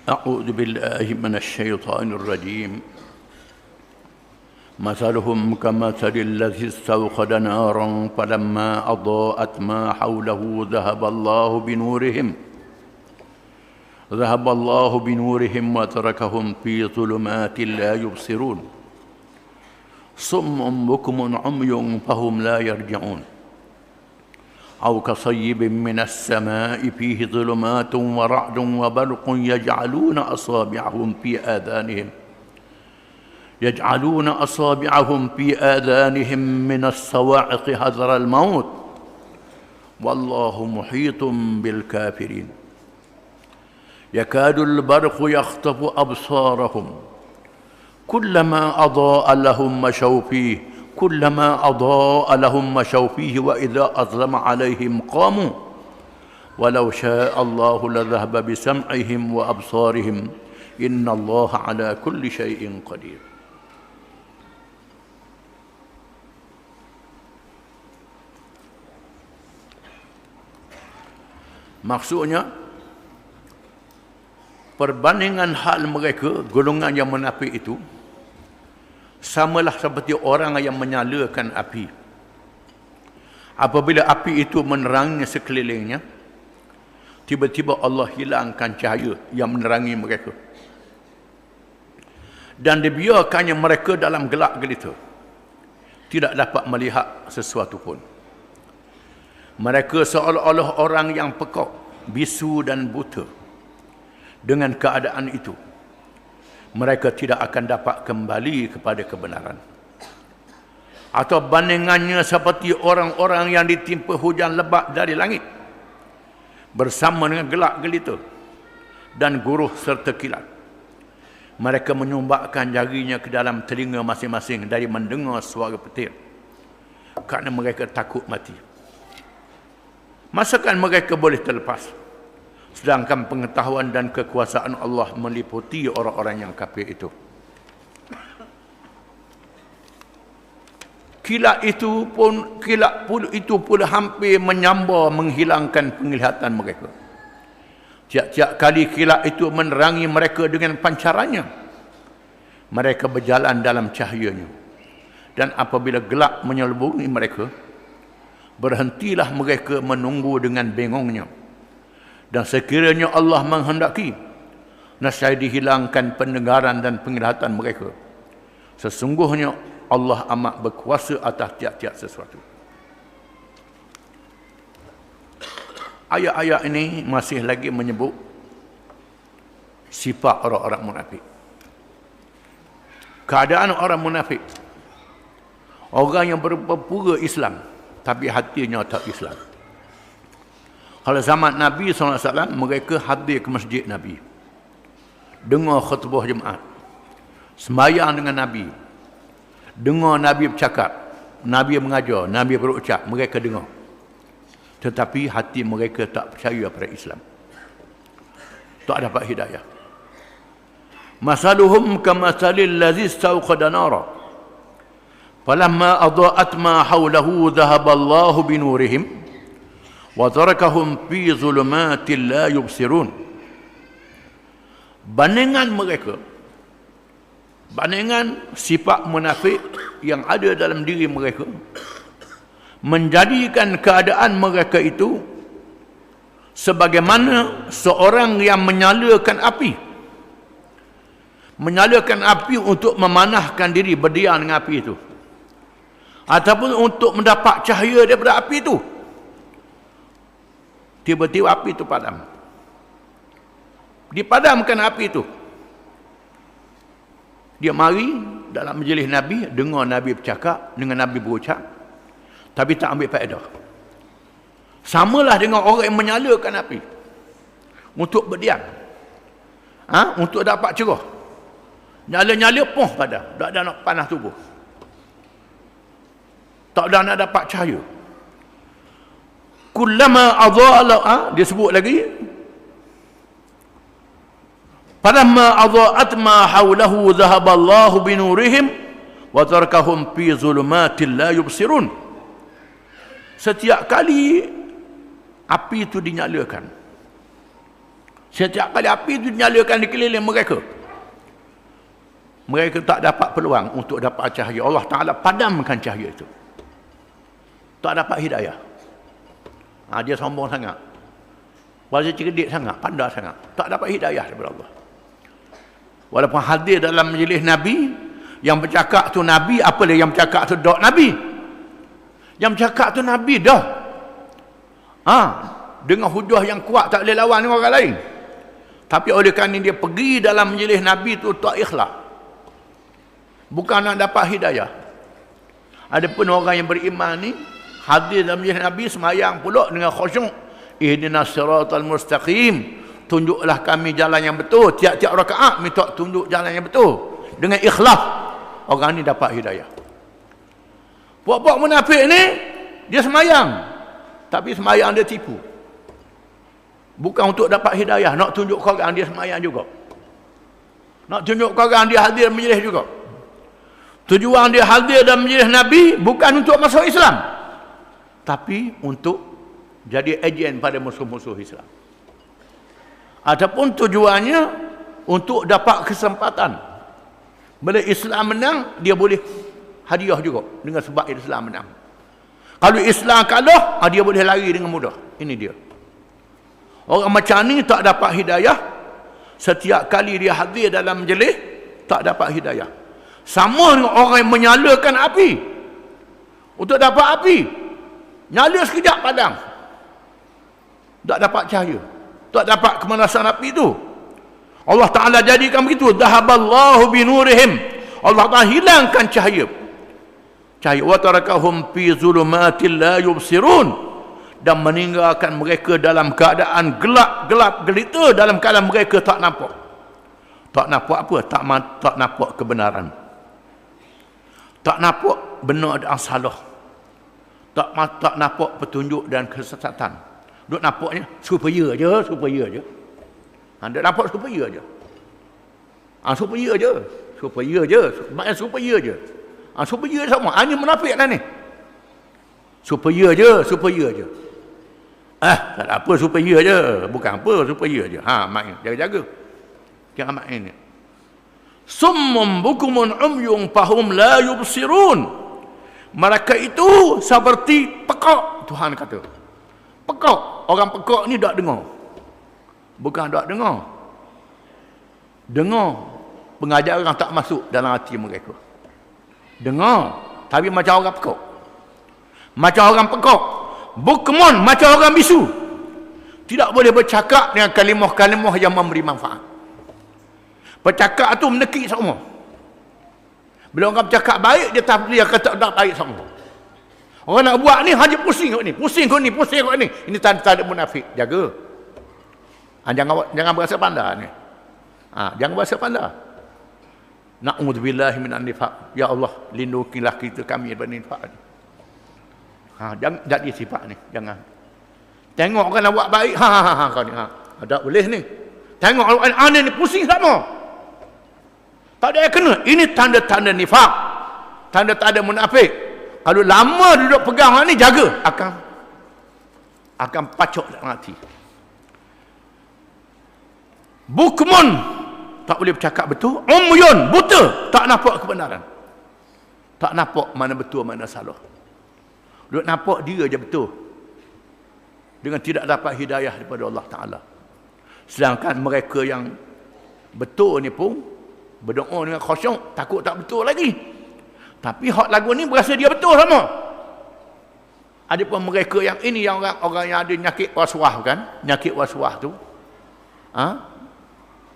أعوذ بالله من الشيطان الرجيم. مثلهم كمثل الذي استوقد نارا فلما أضاءت ما حوله ذهب الله بنورهم وتركهم في ظلمات لا يبصرون صم بكم عمي فهم لا يرجعون أو كصيب من السماء فيه ظلمات ورعد وبرق يجعلون أصابعهم في آذانهم من الصواعق حذر الموت والله محيط بالكافرين يكاد البرق يخطف أبصارهم كلما أضاء لهم مشوا فيه وإذا أظلم عليهم قاموا ولو شاء الله لذهب بسمعهم وأبصارهم إن الله على كل شيء قدير. Maksudnya, perbandingan hal mereka, golongan yang munafik itu, samalah seperti orang yang menyalakan api. Apabila api itu menerangi sekelilingnya, tiba-tiba Allah hilangkan cahaya yang menerangi mereka. Dan dibiarkannya mereka dalam gelap gelita, tidak dapat melihat sesuatu pun. Mereka seolah-olah orang yang pekak, bisu dan buta. Dengan keadaan itu, mereka tidak akan dapat kembali kepada kebenaran. Atau bandingannya seperti orang-orang yang ditimpa hujan lebat dari langit, bersama dengan gelap gelita dan guruh serta kilat. Mereka menyumbakkan jarinya ke dalam telinga masing-masing dari mendengar suara petir, kerana mereka takut mati. Masakan mereka boleh terlepas, sedangkan pengetahuan dan kekuasaan Allah meliputi orang-orang yang kafir itu. Kilat itu pun hampir menyambar menghilangkan penglihatan mereka. Tiap-tiap kali kilat itu menerangi mereka dengan pancarannya, mereka berjalan dalam cahayanya. Dan apabila gelap menyelubungi mereka, berhentilah mereka menunggu dengan bengongnya. Dan sekiranya Allah menghendaki, nescaya dihilangkan pendengaran dan penglihatan mereka. Sesungguhnya Allah amat berkuasa atas tiap-tiap sesuatu. Ayat-ayat ini masih lagi menyebut sifat orang-orang munafik. Keadaan orang munafik, orang yang berpura Islam tapi hatinya tak Islam. Kalau zaman Nabi SAW, mereka hadir ke masjid Nabi, dengar khutbah Jumaat, sembahyang dengan Nabi, dengar Nabi bercakap, Nabi mengajar, Nabi berucap, mereka dengar. Tetapi hati mereka tak percaya pada Islam, tak dapat hidayah. Masaluhum kamathalil ladzi istawqada nara falamma adaa'at ma hawlahu dhahaballahu binurihim wa tarakahum fi zulumatin la yubsirun. Bandingan mereka, bandingan sifat munafik yang ada dalam diri mereka, menjadikan keadaan mereka itu sebagaimana seorang yang menyalakan api. Menyalakan api untuk memanahkan diri, berdiam dengan api itu, ataupun untuk mendapat cahaya daripada api itu. Tiba-tiba api itu padam. Dipadamkan api itu. Dia mari dalam majlis Nabi, dengar Nabi bercakap, dengan Nabi berucap, tapi tak ambil faedah. Samalah dengan orang yang menyalakan api untuk berdiam, untuk dapat cerah. Nyala-nyala poh padam, tak ada nak panas tubuh, tak ada nak dapat cahaya. Kullama adha'a, dia sebut lagi, falamma adha'at ma hawlahu dhahaballahu binurihim wa tarakahum fi zulumatin la yubsirun. Setiap kali api itu dinyalakan, Setiap kali api itu dinyalakan di keliling mereka, mereka tak dapat peluang untuk dapat cahaya. Allah Ta'ala padamkan cahaya itu. Tak dapat hidayah. Dia sombong sangat. Wajah cerdik sangat, pandai sangat. Tak dapat hidayah daripada Allah. Walaupun hadir dalam majlis Nabi, yang bercakap tu Nabi, apa dia yang bercakap tu dok Nabi. Yang bercakap tu Nabi dah. Dengan hujah yang kuat, tak boleh lawan dengan orang lain. Tapi oleh kerana dia pergi dalam majlis Nabi tu tak ikhlas, bukan nak dapat hidayah. Adapun orang yang beriman ni hadir dalam majlis Nabi, semayang pula dengan khusyuk, ihdinas siratal mustaqim, tunjuklah kami jalan yang betul. Tiap-tiap rakaat minta tunjuk jalan yang betul dengan ikhlas, orang ni dapat hidayah. Puak-puak munafik ni dia semayang, tapi semayang dia tipu, bukan untuk dapat hidayah. Nak tunjuk kau orang dia semayang juga, nak tunjuk kau orang dia hadir majlis juga. Tujuan dia hadir dalam majlis Nabi bukan untuk masuk Islam, tapi untuk jadi ejen pada musuh-musuh Islam. Ataupun tujuannya untuk dapat kesempatan. Bila Islam menang, dia boleh hadiah juga dengan sebab Islam menang. Kalau Islam kalah, dia boleh lari dengan mudah. Ini dia. Orang macam ni tak dapat hidayah. Setiap kali dia hadir dalam majlis, tak dapat hidayah. Sama dengan orang yang menyalakan api. Untuk dapat api, nyala sekejap padam, tak dapat cahaya, tak dapat kemanasan api itu. Allah Ta'ala jadikan begitu. Dhahaballahu binurihim, Allah Ta'ala hilangkan cahaya. Wa tarakahum fi zulumatil la yubsirun, dan meninggalkan mereka dalam keadaan gelap gelita, dalam keadaan mereka tak nampak. Tak nampak apa? Tak nampak kebenaran, tak nampak benar dan salah, tak nampak petunjuk dan kesesatan. Duk nampaknya supaya je. Duk nampak supaya je. Supaya je. Maknanya supaya je. Supaya sama. Ini munafik lah ni. Supaya je. Tak ada apa supaya je. Bukan apa supaya je. Maknanya jaga-jaga. Jangan main ni. Summum bukumun umyung fahum la yubsirun. Mereka itu seperti pekak, Tuhan kata. Pekak. Orang pekak ni tak dengar. Bukan tak dengar. Dengar. Pengajaran tak masuk dalam hati mereka. Dengar. Tapi macam orang pekak. Macam orang pekak. Bukmun, macam orang bisu. Tidak boleh bercakap dengan kalimah-kalimah yang memberi manfaat. Bercakap tu menekik semua. Bila orang bercakap baik, dia kata tak baik semua. Orang nak buat ni hanya pusing kot ni. Ini tanda-tanda munafik. Jaga. Jangan berasa pandai ni. Jangan berasa pandai. Na'udzubillahi minan nifaq. Ya Allah, lindungilah kami daripada nifaq ni. Jangan jadi sifat ni. Jangan. Tengok orang nak buat baik. Kau ni. Tak boleh ni. Tengok orang ni pusing sama. Tak ada yang kena. Ini tanda-tanda nifaq, tanda-tanda munafik. Kalau lama duduk pegang ni, jaga, akan pacok dalam hati. Bukmun, tak boleh bercakap betul. Umyun, buta, tak nampak kebenaran, tak nampak mana betul mana salah. Duduk nampak dia je betul, dengan tidak dapat hidayah daripada Allah Ta'ala. Sedangkan mereka yang betul ni pun berdoa dengan khusyuk, takut tak betul lagi. Tapi hak lagu ni berasa dia betul sama. Ada pun mereka yang ini, yang orang yang ada nyakit waswah kan. Nyakit waswah tu.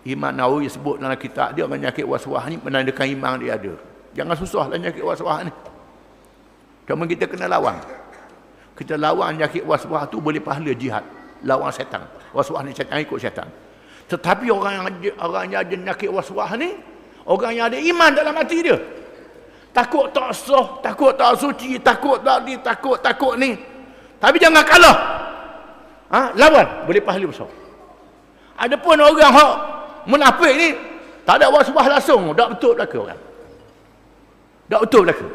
Imam Nawawi sebut dalam kitab dia, orang nyakit waswah ni menandakan iman dia ada. Jangan susahlah nyakit waswah ni. Cuma kita kena lawan. Kita lawan nyakit waswah tu, boleh pahala jihad. Lawan syaitan. Waswah ni syaitan, ikut syaitan. Tetapi orang yang ada nyakit waswah ni, orang yang ada iman dalam hati dia. Takut tak sah, takut tak suci, takut tak ni, takut ni. Tapi jangan kalah. Lawan, boleh pahala besar. Adapun orang hak munafik ni, tak ada waswah langsung, tak betul belaka orang. Tak betul belaka.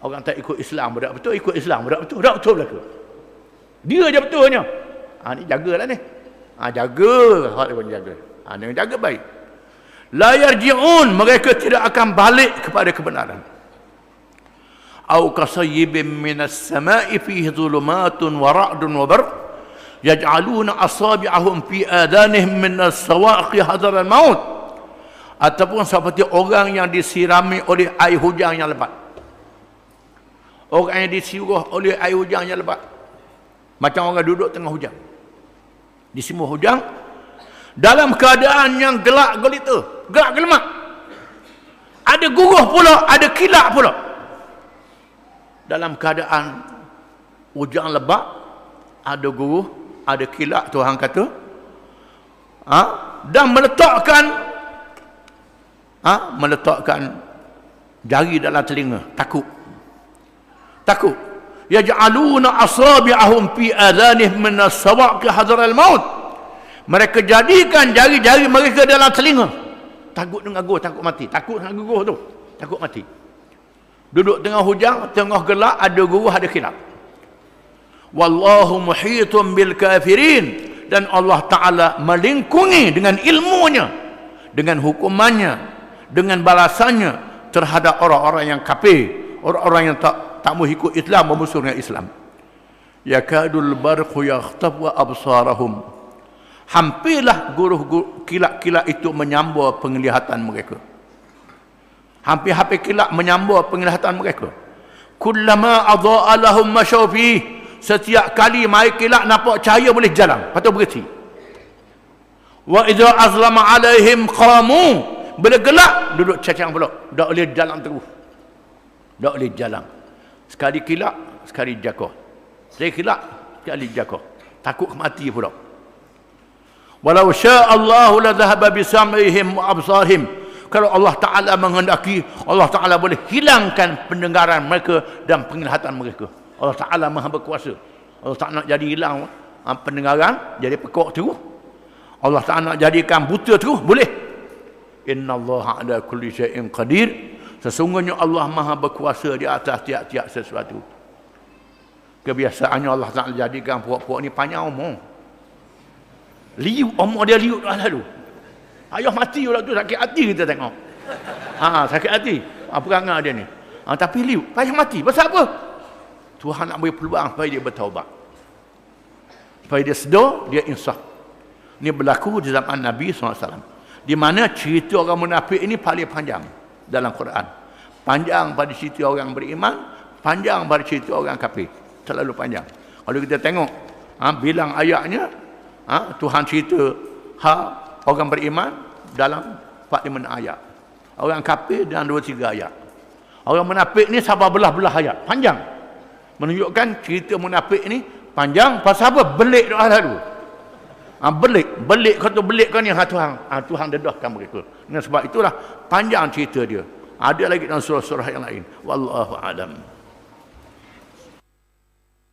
Orang tak ikut Islam, tak betul, ikut Islam, tak betul belaka. Dia je betulnya. Ni jagalah ni. Jaga, hak dia pun jaga. Dengan jaga baik. La yarji'un, mereka tidak akan balik kepada kebenaran. Au kasayyibin minas sama'i fihi dhulumatun wa ra'dun wa barq yaj'aluna asabi'ahum fi adanihim minas sawaqi hadar al-maut. Ataupun seperti orang yang disirami oleh air hujan yang lebat. Orang yang disiruh oleh air hujan yang lebat. Macam orang duduk tengah hujan. Disimuh hujan dalam keadaan yang gelap gelita, gelap gelimat. Ada guruh pula, ada kilat pula. Dalam keadaan hujan lebat, ada guruh, ada kilat, Tuhan kata, dan meletakkan jari dalam telinga, takut. Yaj'aluna asabi'ahum fi adhanihim min as-sawaqi hadar al-maut. Mereka jadikan jari-jari mereka dalam telinga. Takut dengan guruh, takut mati. Takut dengan guruh tu, takut mati. Duduk tengah hujan, tengah gelap, ada guruh, ada khilaf. Wallahu muhitun bil kafirin. Dan Allah Ta'ala melingkungi dengan ilmunya, dengan hukumannya, dengan balasannya terhadap orang-orang yang kafir, orang-orang yang tak mau ikut Islam, memusuh dengan Islam. Yakadul barqu yakhtafu absarahum. Hampirlah guruh kilat-kilat itu menyambar penglihatan mereka. Hampir-hampir kilat menyambar penglihatan mereka. Kullama adha'a lahum masyaw fihi. Setiap kali mai kilat nampak cahaya boleh jalan, patut berhenti. Wa idza azlama alaihim qamu. Bila gelap duduk cacang pula, tak boleh jalan terus. Tak boleh jalan. Sekali kilat, sekali jatuh. Sekali kilat, sekali jatuh. Takut mati pula. Walau syaa Allah la dhahaba bi sam'ihim wa absarihim. Kalau Allah Ta'ala menghendaki, Allah Ta'ala boleh hilangkan pendengaran mereka dan penglihatan mereka. Allah Ta'ala Maha berkuasa. Allah Ta'ala nak jadi hilang pendengaran, jadi pekok terus. Allah Ta'ala nak jadikan buta terus, boleh. Inna Allah ala kulli syai'in qadir. Sesungguhnya Allah Maha berkuasa di atas tiap-tiap sesuatu. Kebiasaannya Allah Ta'ala jadikan puak-puak ni panjang umur. Liuk, umur dia liuk dah lalu. Ayah mati pula tu, sakit hati kita tengok. Sakit hati. Perangai dia ni. Tapi liuk, payah mati. Pasal apa? Tuhan nak beri peluang supaya dia bertaubat. Supaya dia sedar, dia insaf. Ini berlaku di zaman Nabi SAW. Di mana cerita orang munafik ini paling panjang dalam Quran. Panjang pada cerita orang beriman, panjang pada cerita orang kafir. Terlalu panjang. Kalau kita tengok, bilang ayatnya, Tuhan cerita orang beriman dalam 45 ayat. Orang kafir dalam 2-3 ayat. Orang munafik ni sabar belah-belah ayat. Panjang. Menunjukkan cerita munafik ni panjang. Pasal apa? Belik doa lalu. Belik kata belik kan yang Tuhan dedahkan mereka. Dan sebab itulah panjang cerita dia. Ada lagi dalam surah-surah yang lain. Wallahu a'lam.